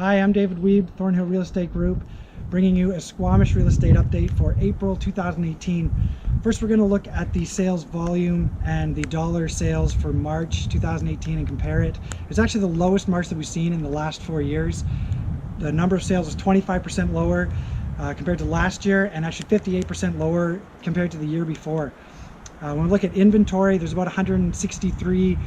Hi, I'm David Wiebe, Thornhill Real Estate Group, bringing you a Squamish real estate update for April 2018. First, we're going to look at the sales volume and the dollar sales for March 2018 and compare it. It's actually the lowest March that we've seen in the last 4 years. The number of sales is 25% lower compared to last year, and actually 58% lower compared to the year before. When we look at inventory, there's about 163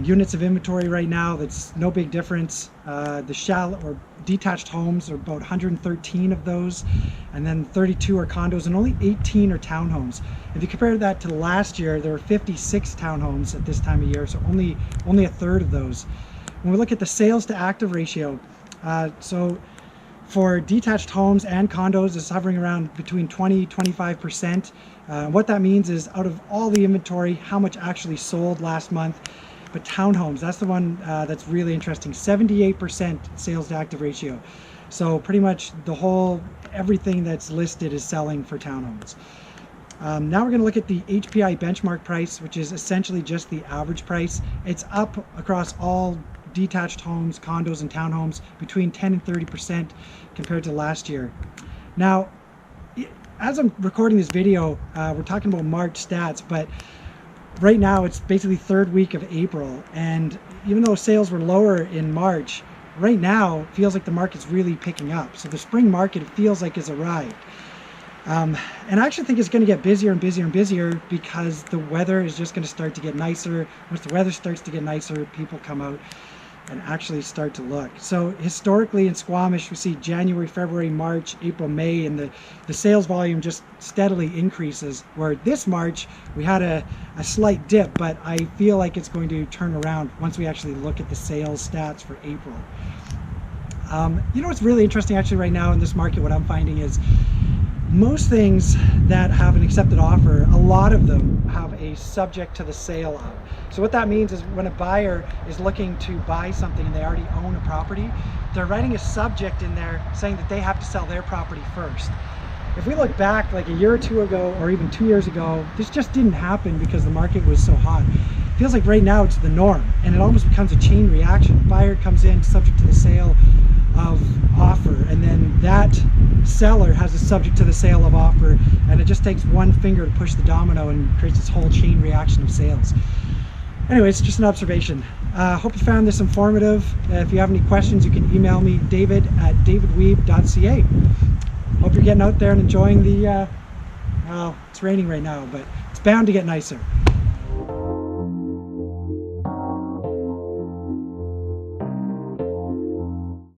units of inventory right now. That's no big difference. The shallow or detached homes are about 113 of those, and then 32 are condos, and only 18 are townhomes. If you compare that to last year, there were 56 townhomes at this time of year, so only a third of those. When we look at the sales to active ratio, so for detached homes and condos, it's hovering around between 20-25%. What that means is, out of all the inventory, how much actually sold last month. But townhomes, that's the one that's really interesting. 78% sales to active ratio. So pretty much everything that's listed is selling for townhomes. Now we're going to look at the HPI benchmark price, which is essentially just the average price. It's up across all detached homes, condos, and townhomes between 10 and 30% compared to last year. Now, as I'm recording this video, we're talking about March stats, but right now it's basically third week of April, and even though sales were lower in March, right now it feels like the market's really picking up. So the spring market, it feels like, has arrived. And I actually think it's going to get busier and busier and busier because the weather is just going to start to get nicer. Once the weather starts to get nicer, people come out and actually start to look. So historically in Squamish, we see January, February, March, April, May, and the sales volume just steadily increases, where this March we had a slight dip, but I feel like it's going to turn around once we actually look at the sales stats for April. You know what's really interesting actually right now in this market, what I'm finding is most things that have an accepted offer, a lot of them have a subject to the sale of. So what that means is, when a buyer is looking to buy something and they already own a property, they're writing a subject in there saying that they have to sell their property first. If we look back like a year or two ago, or even 2 years ago, this just didn't happen because the market was so hot. It feels like right now it's the norm, and it almost becomes a chain reaction. A buyer comes in subject to the sale of offer, and then that seller has a subject to the sale of offer, and it just takes one finger to push the domino and creates this whole chain reaction of sales. Anyway, it's just an observation. Hope you found this informative. If you have any questions, you can email me, david@davidwiebe.ca. Hope you're getting out there and enjoying the well, it's raining right now, but it's bound to get nicer.